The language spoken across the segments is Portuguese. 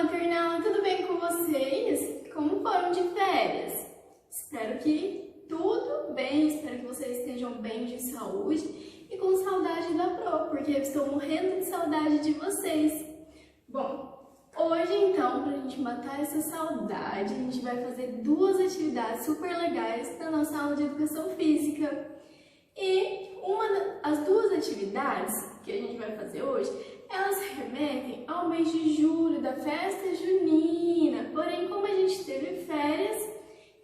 Olá, maternal, tudo bem com vocês? Como foram de férias? Espero que tudo bem, espero que vocês estejam bem de saúde e com saudade da Pro, porque eu estou morrendo de saudade de vocês. Bom, hoje então, pra gente matar essa saudade, a gente vai fazer duas atividades super legais na nossa aula de educação física. E as duas atividades que a gente vai fazer hoje, elas remetem ao mês de julho, da festa junina. Porém, como a gente teve férias,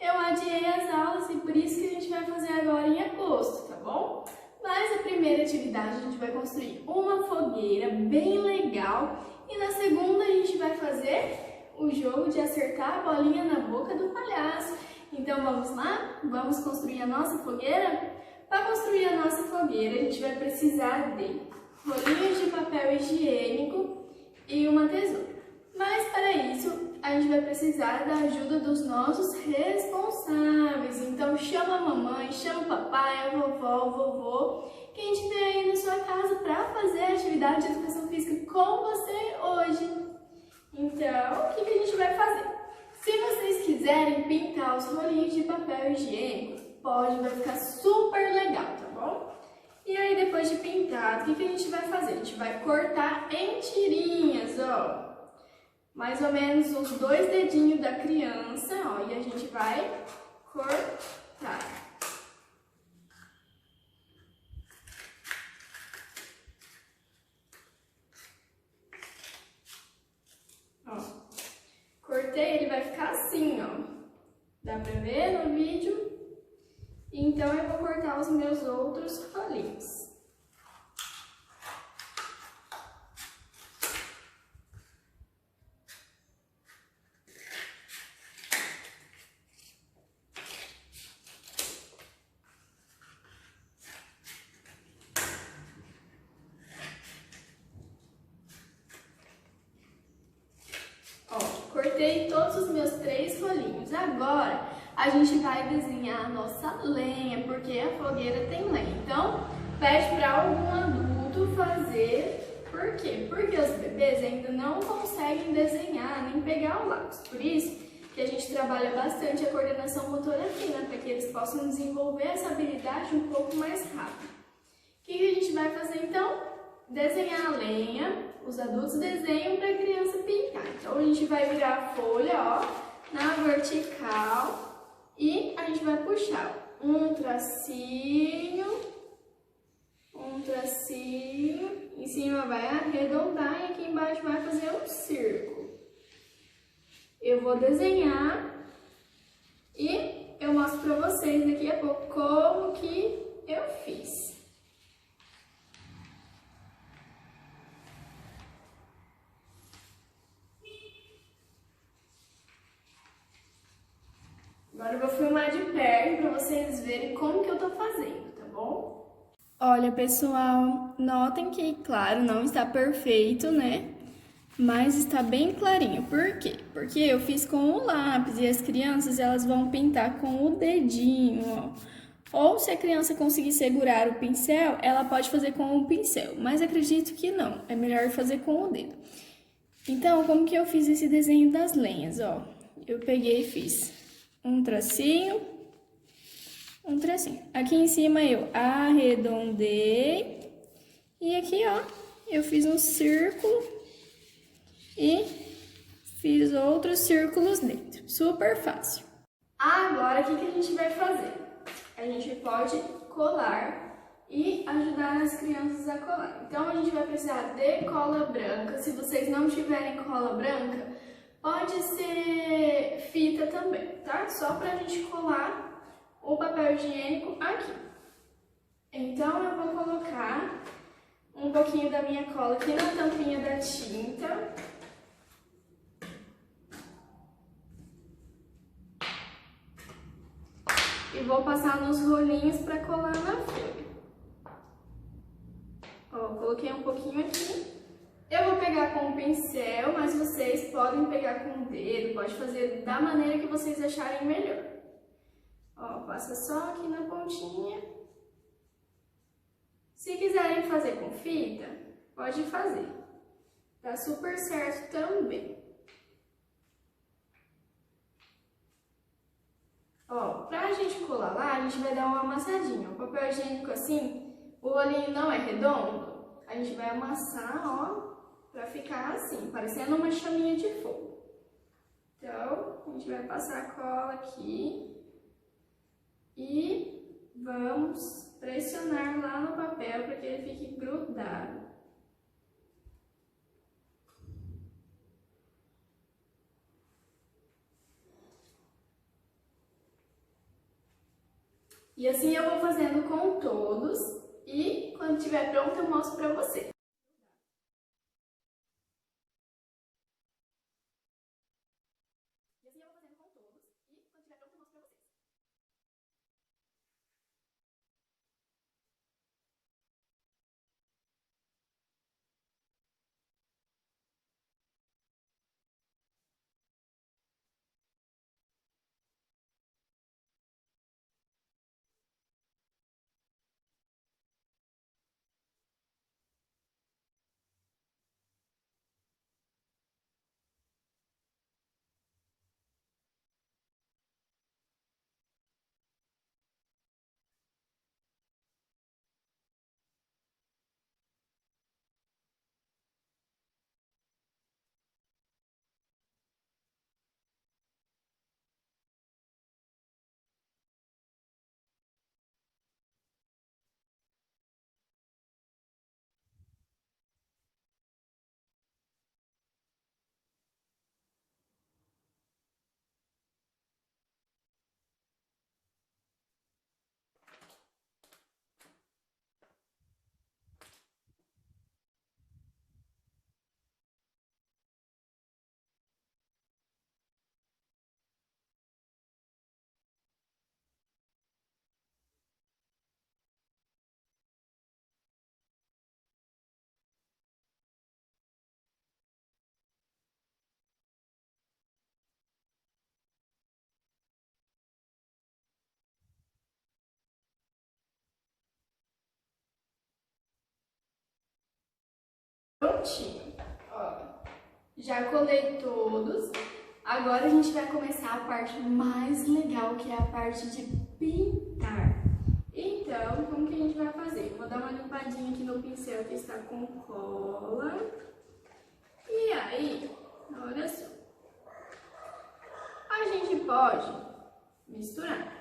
eu adiei as aulas e por isso que a gente vai fazer agora em agosto, tá bom? Mas a primeira atividade a gente vai construir uma fogueira bem legal e na segunda a gente vai fazer o jogo de acertar a bolinha na boca do palhaço. Então vamos lá? Vamos construir a nossa fogueira? Para construir a nossa fogueira, a gente vai precisar de rolinhos de papel higiênico e uma tesoura. Mas para isso, a gente vai precisar da ajuda dos nossos responsáveis. Então chama a mamãe, chama o papai, a vovó, o vovô, que a gente vem aí na sua casa para fazer a atividade de educação física com você hoje. Então, o que a gente vai fazer? Se vocês quiserem pintar os rolinhos de papel higiênico, pode, vai ficar super legal, tá bom? E aí, depois de pintado, o que a gente vai fazer? A gente vai cortar em tirinhas, ó. Mais ou menos os 2 dedinhos da criança, ó. E a gente vai cortar. Ó. Cortei, ele vai ficar assim, ó. Dá pra ver no vídeo? Então, eu vou cortar os meus outros rolinhos. Ó, cortei todos os meus 3 rolinhos. Agora, a gente vai desenhar a nossa lenha, porque a fogueira tem lenha. Então, pede para algum adulto fazer. Por quê? Porque os bebês ainda não conseguem desenhar nem pegar o lápis. Por isso que a gente trabalha bastante a coordenação motora fina, para que eles possam desenvolver essa habilidade um pouco mais rápido. O que a gente vai fazer então? Desenhar a lenha. Os adultos desenham para a criança pintar. Então, a gente vai virar a folha, ó, na vertical. E a gente vai puxar um tracinho, em cima vai arredondar e aqui embaixo vai fazer um círculo. Eu vou desenhar e eu mostro pra vocês daqui a pouco como que eu fiz. Agora eu vou filmar de perto para vocês verem como que eu tô fazendo, tá bom? Olha, pessoal, notem que, claro, não está perfeito, né? Mas está bem clarinho. Por quê? Porque eu fiz com o lápis e as crianças, elas vão pintar com o dedinho, ó. Ou se a criança conseguir segurar o pincel, ela pode fazer com o pincel, mas acredito que não, é melhor fazer com o dedo. Então, como que eu fiz esse desenho das lenhas, ó? Eu peguei e fiz um tracinho. Aqui em cima eu arredondei e aqui, ó, eu fiz um círculo e fiz outros círculos dentro. Super fácil. Agora, o que a gente vai fazer? A gente pode colar e ajudar as crianças a colar. Então, a gente vai precisar de cola branca. Se vocês não tiverem cola branca, pode ser fita também, tá? Só pra gente colar o papel higiênico aqui. Então, eu vou colocar um pouquinho da minha cola aqui na tampinha da tinta. E vou passar nos rolinhos pra colar na folha. Ó, coloquei um pouquinho aqui. Eu vou pegar com o pincel, mas vocês podem pegar com o dedo, pode fazer da maneira que vocês acharem melhor. Ó, passa só aqui na pontinha. Se quiserem fazer com fita, pode fazer. Tá super certo também. Ó, pra gente colar lá, a gente vai dar uma amassadinha. O papel higiênico assim, o rolinho não é redondo, a gente vai amassar, ó, pra ficar assim, parecendo uma chaminha de fogo. Então, a gente vai passar a cola aqui e vamos pressionar lá no papel para que ele fique grudado. E assim eu vou fazendo com todos e quando estiver pronto eu mostro para você. E assim eu vou fazendo com todos e quando estiver pronto eu mostro para vocês. Prontinho, ó, já colei todos, agora a gente vai começar a parte mais legal, que é a parte de pintar. Então, como que a gente vai fazer? Eu vou dar uma limpadinha aqui no pincel que está com cola, e aí, olha só, a gente pode misturar.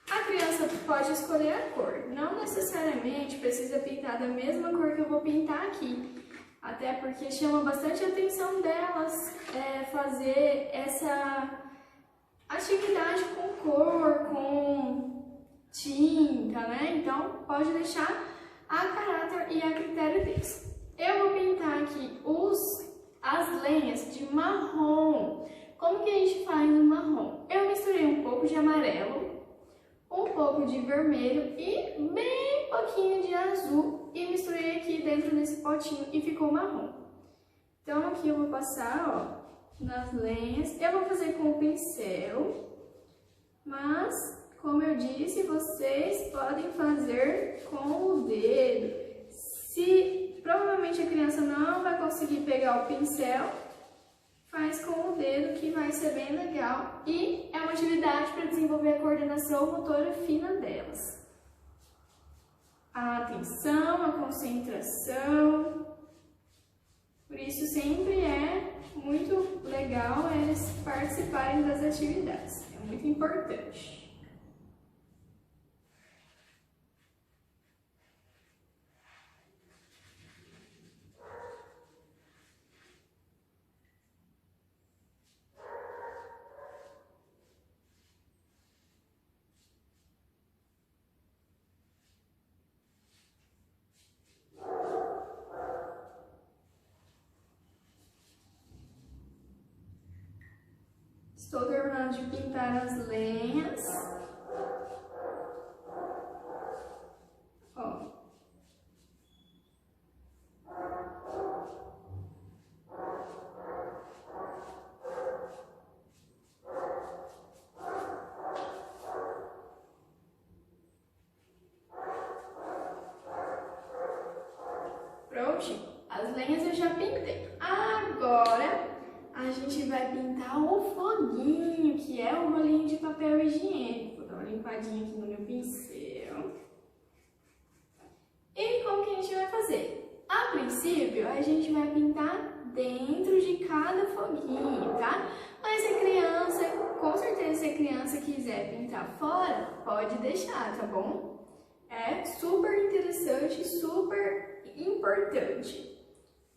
A criança pode escolher a cor, não necessariamente precisa pintar da mesma cor que eu vou pintar aqui, até porque chama bastante a atenção delas fazer essa atividade com cor, com tinta, né? Então pode deixar a caráter e a critério deles. Eu vou pintar aqui as lenhas de marrom. Como que a gente faz no marrom? Eu misturei um pouco de amarelo, um pouco de vermelho e bem pouquinho de azul e misturei aqui dentro desse potinho e ficou marrom. Então aqui eu vou passar, ó, nas lenhas. Eu vou fazer com o pincel, mas como eu disse, vocês podem fazer com o dedo. Se provavelmente a criança não vai conseguir pegar o pincel, faz com o dedo, que vai ser bem legal e é uma atividade para desenvolver a coordenação motora fina delas. A atenção, a concentração, por isso sempre é muito legal eles participarem das atividades, é muito importante. Estou terminando de pintar as lenhas. Ó. Prontinho. As lenhas eu já pintei. Agora a gente vai pintar o foguinho, rolinho, que é o rolinho de papel higiênico. Vou dar uma limpadinha aqui no meu pincel. E como que a gente vai fazer? A princípio, a gente vai pintar dentro de cada foguinho, tá? Mas se a criança, com certeza, se a criança quiser pintar fora, pode deixar, tá bom? É super interessante, super importante.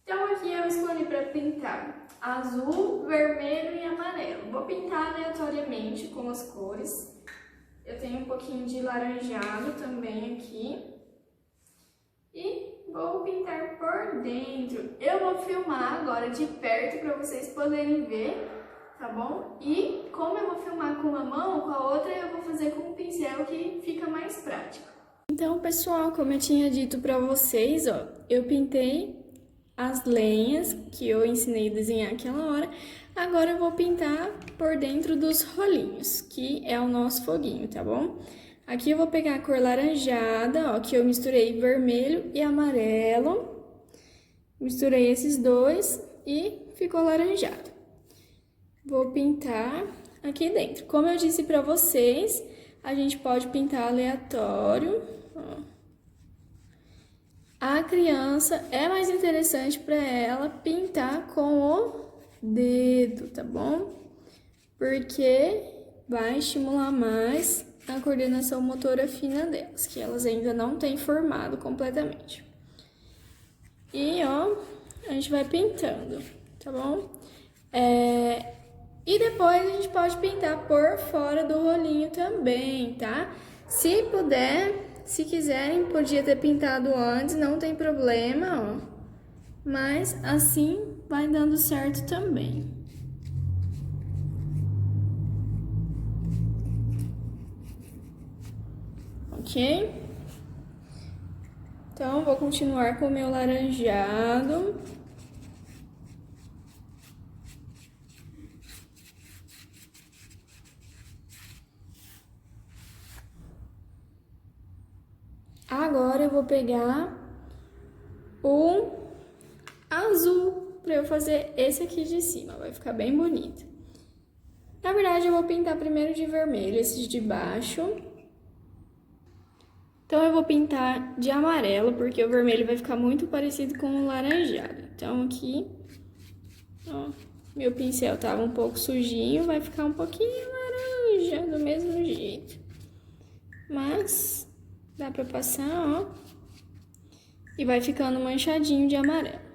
Então aqui eu escolhi para pintar azul, vermelho e amarelo. Vou pintar aleatoriamente com as cores. Eu tenho um pouquinho de laranjado também aqui. E vou pintar por dentro. Eu vou filmar agora de perto para vocês poderem ver, tá bom? E como eu vou filmar com uma mão, com a outra eu vou fazer com um pincel que fica mais prático. Então, pessoal, como eu tinha dito para vocês, ó, eu pintei as lenhas que eu ensinei a desenhar aquela hora. Agora eu vou pintar por dentro dos rolinhos, que é o nosso foguinho, tá bom? Aqui eu vou pegar a cor laranjada, ó, que eu misturei vermelho e amarelo. Misturei esses dois e ficou laranjado. Vou pintar aqui dentro. Como eu disse pra vocês, a gente pode pintar aleatório, ó. A criança é mais interessante para ela pintar com o dedo, tá bom? Porque vai estimular mais a coordenação motora fina delas, que elas ainda não têm formado completamente. E, ó, a gente vai pintando, tá bom? E depois a gente pode pintar por fora do rolinho também, tá? Se puder, se quiserem, podia ter pintado antes, não tem problema, ó. Mas assim vai dando certo também. Ok? Então, vou continuar com o meu laranjado. Agora eu vou pegar o azul para eu fazer esse aqui de cima, vai ficar bem bonito. Na verdade, eu vou pintar primeiro de vermelho esses de baixo. Então, eu vou pintar de amarelo, porque o vermelho vai ficar muito parecido com o laranjado. Então, aqui, ó, meu pincel tava um pouco sujinho, vai ficar um pouquinho laranja, do mesmo jeito. Mas dá pra passar, ó, e vai ficando manchadinho de amarelo.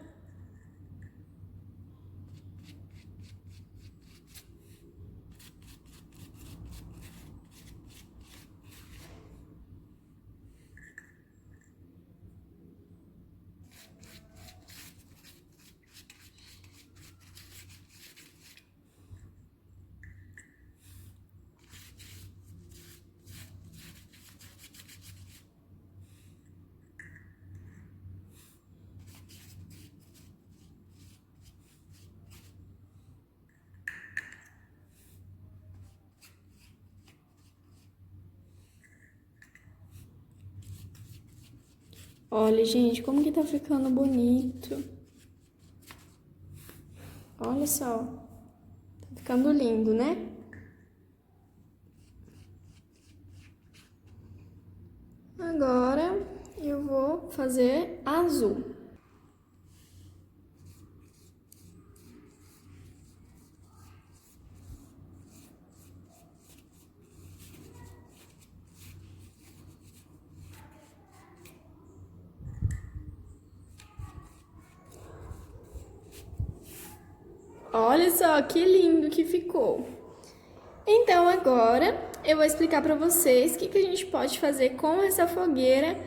Olha, gente, como que tá ficando bonito. Olha só. Tá ficando lindo, né? Agora eu vou fazer azul. Olha só que lindo que ficou. Então agora eu vou explicar para vocês o que a gente pode fazer com essa fogueira,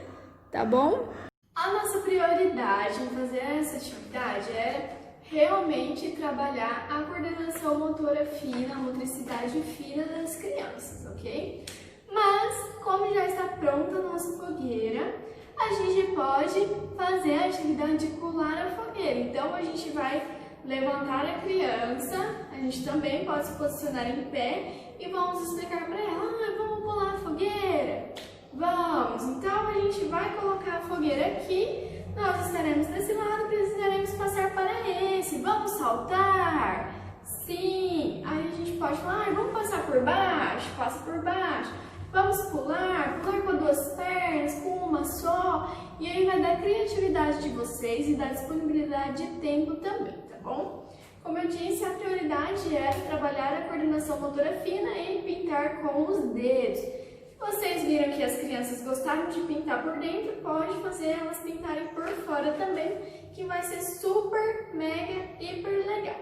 tá bom? A nossa prioridade em fazer essa atividade é realmente trabalhar a coordenação motora fina, a motricidade fina das crianças, ok? Mas, como já está pronta a nossa fogueira, a gente pode fazer a atividade de pular a fogueira. Então, a gente vai levantar a criança, a gente também pode se posicionar em pé e vamos explicar para ela, vamos pular a fogueira? Vamos! Então, a gente vai colocar a fogueira aqui, nós estaremos desse lado, precisaremos passar para esse. Vamos saltar? Sim! Aí a gente pode pode falar, vamos passar por baixo, passa por baixo. Vamos pular com 2 pernas, com uma só. E aí vai dar criatividade de vocês e dar disponibilidade de tempo também, tá bom? Como eu disse, a prioridade é trabalhar a coordenação motora fina e pintar com os dedos. Se vocês viram que as crianças gostaram de pintar por dentro, pode fazer elas pintarem por fora também, que vai ser super, mega, hiper legal.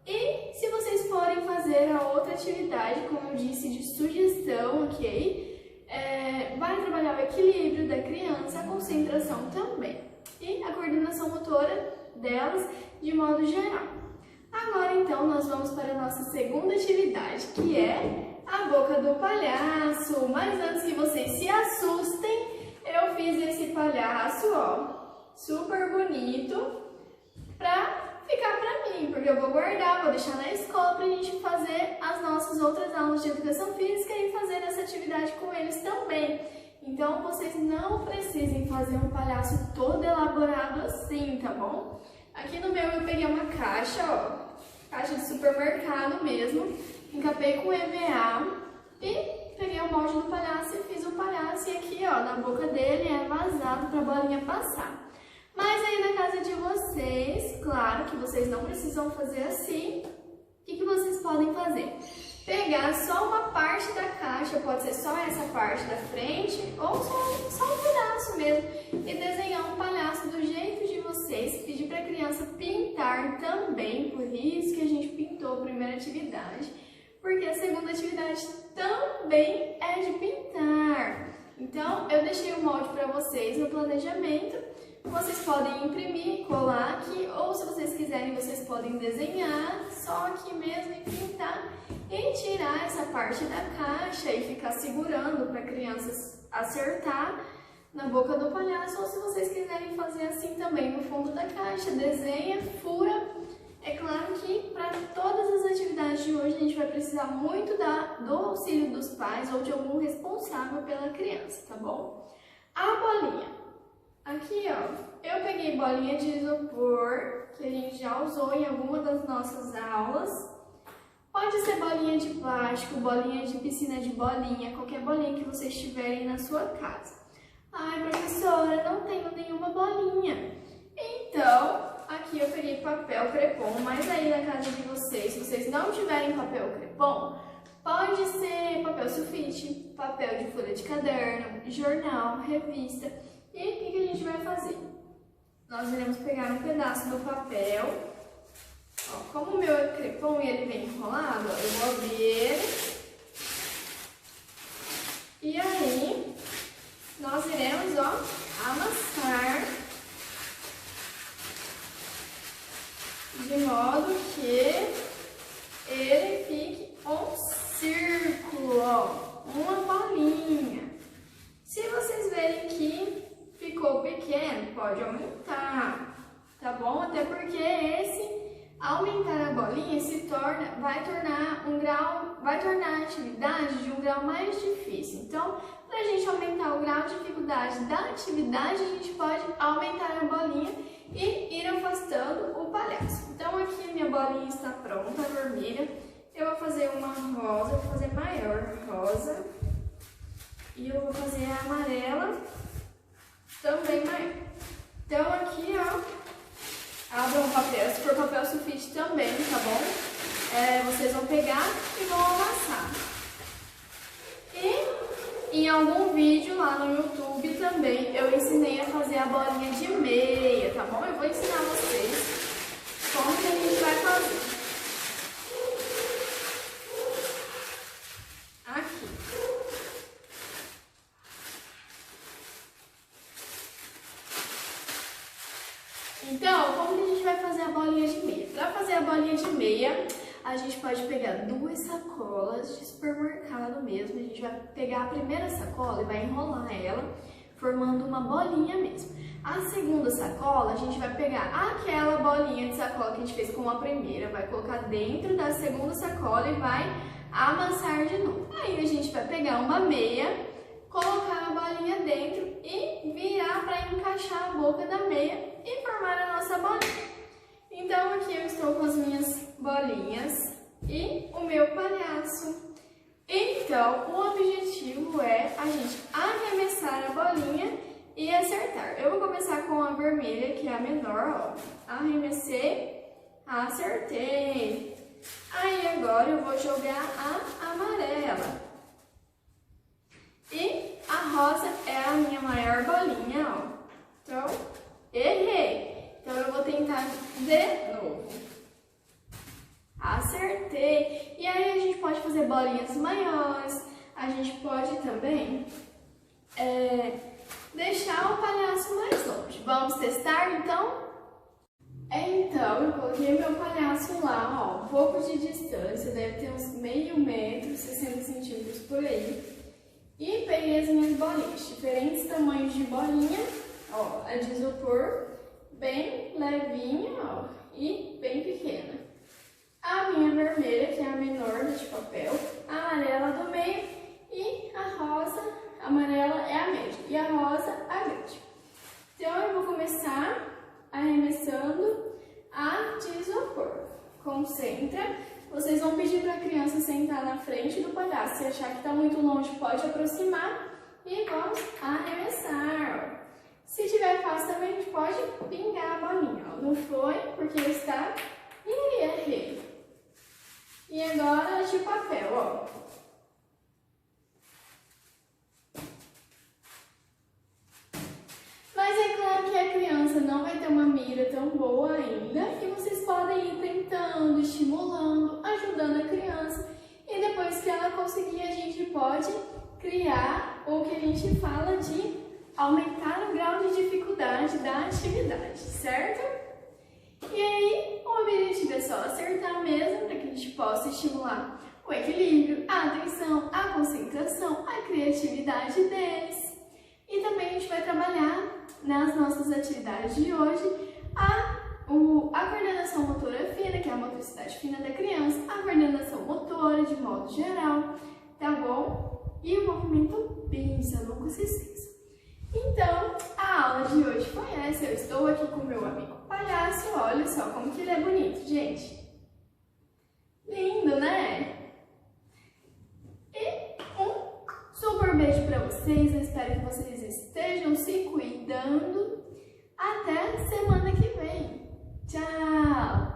E se vocês forem fazer a outra atividade, como eu disse, de sugestão, ok? Vai trabalhar o equilíbrio da criança, a concentração também e a coordenação motora delas de modo geral. Agora então nós vamos para a nossa segunda atividade, que é a boca do palhaço. Mas antes que vocês se assustem, eu fiz esse palhaço, ó, super bonito, pra ficar pra mim, porque eu vou guardar, vou deixar na escola pra gente fazer as nossas outras aulas de educação física e fazer essa atividade com eles também. Então vocês não precisem fazer um palhaço todo elaborado assim, tá bom? Aqui no meu eu peguei uma caixa, ó, caixa de supermercado mesmo, encapei com EVA e peguei o molde do palhaço e fiz o palhaço, e aqui, ó, na boca dele é vazado pra bolinha passar. Mas aí na casa de vocês, claro que vocês não precisam fazer assim. O que vocês podem fazer? Pegar só uma parte da caixa, pode ser só essa parte da frente, ou só um pedaço mesmo, e desenhar um palhaço do jeito de vocês. Pedir para a criança pintar também, por isso que a gente pintou a primeira atividade, porque a segunda atividade também é de pintar. Então, eu deixei o molde para vocês no planejamento. Vocês podem imprimir, colar aqui, ou se vocês quiserem, vocês podem desenhar só aqui mesmo e pintar e tirar essa parte da caixa e ficar segurando para a criança acertar na boca do palhaço. Ou se vocês quiserem fazer assim também no fundo da caixa, desenha, fura. É claro que para todas as atividades de hoje a gente vai precisar muito do auxílio dos pais ou de algum responsável pela criança, tá bom? A bolinha. Aqui, ó, eu peguei bolinha de isopor, que a gente já usou em alguma das nossas aulas. Pode ser bolinha de plástico, bolinha de piscina de bolinha, qualquer bolinha que vocês tiverem na sua casa. Ai, professora, não tenho nenhuma bolinha. Então, aqui eu peguei papel crepom, mas aí na casa de vocês, se vocês não tiverem papel crepom, pode ser papel sulfite, papel de folha de caderno, jornal, revista. E o que a gente vai fazer? Nós iremos pegar um pedaço do papel. Ó, como o meu é crepom e ele vem enrolado, ó, eu vou abrir ele. E aí, nós iremos, ó, amassar de modo que ele fique um círculo, ó, uma bolinha. Se vocês verem que ficou pequeno, pode aumentar, tá bom? Até porque aumentar a bolinha vai tornar a atividade de um grau mais difícil. Então, para a gente aumentar o grau de dificuldade da atividade, a gente pode aumentar a bolinha e ir afastando o palhaço. Então, aqui a minha bolinha está pronta, a vermelha. Eu vou fazer uma rosa, vou fazer maior rosa. E eu vou fazer a amarela também maior. Então aqui, ó, abram o papel, se for papel sulfite também, tá bom? Vocês vão pegar e vão amassar. E em algum vídeo lá no YouTube também eu ensinei a fazer a bolinha de meia, tá bom? Eu vou ensinar vocês como que a gente vai fazer. Então, como que a gente vai fazer a bolinha de meia? Para fazer a bolinha de meia, a gente pode pegar 2 sacolas de supermercado mesmo. A gente vai pegar a primeira sacola e vai enrolar ela, formando uma bolinha mesmo. A segunda sacola, a gente vai pegar aquela bolinha de sacola que a gente fez com a primeira, vai colocar dentro da segunda sacola e vai amassar de novo. Aí a gente vai pegar uma meia, colocar a bolinha dentro e virar para encaixar a boca da meia e formar a nossa bolinha. Então aqui eu estou com as minhas bolinhas e o meu palhaço. Então, o objetivo é a gente arremessar a bolinha e acertar. Eu vou começar com a vermelha, que é a menor, ó. Arremessei, acertei. Aí agora eu vou jogar a amarela. E a rosa é a minha maior bolinha, ó. Então, errei. Então eu vou tentar de novo. Acertei. E aí a gente pode fazer bolinhas maiores. A gente pode também deixar o palhaço mais longe. Vamos testar então? Então, eu coloquei meu palhaço lá, ó, um pouco de distância, deve ter uns meio metro, 60 centímetros por aí. E peguei as minhas bolinhas, diferentes tamanhos de bolinha, ó, a de isopor, bem levinha, ó, e bem pequena. A minha vermelha, que é a menor da de papel, a amarela do meio e a rosa, a amarela é a média e a rosa a grande. Então eu vou começar arremessando a de isopor. Concentra. Vocês vão pedir para a criança sentar na frente do palhaço. Se achar que está muito longe, pode aproximar e vamos arremessar. Se tiver fácil também, a gente pode pingar a bolinha. Ó. Não foi, porque está... Ih, errei. E agora de papel, ó. Mas é claro que a criança não vai ter uma mira tão boa ainda e vocês podem ir tentando, estimulando, ajudando a criança e depois que ela conseguir a gente pode criar o que a gente fala de aumentar o grau de dificuldade da atividade, certo? E aí o objetivo é só acertar mesmo para que a gente possa estimular o equilíbrio, a atenção, a concentração, a criatividade deles. E também a gente vai trabalhar nas nossas atividades de hoje a coordenação motora fina, que é a motricidade fina da criança, a coordenação motora de modo geral, tá bom? E o movimento pinça, não com esqueça. Então, a aula de hoje foi essa. Eu estou aqui com o meu amigo palhaço, olha só como que ele é bonito, gente. Lindo, né? Super beijo para vocês, eu espero que vocês estejam se cuidando. Até semana que vem. Tchau!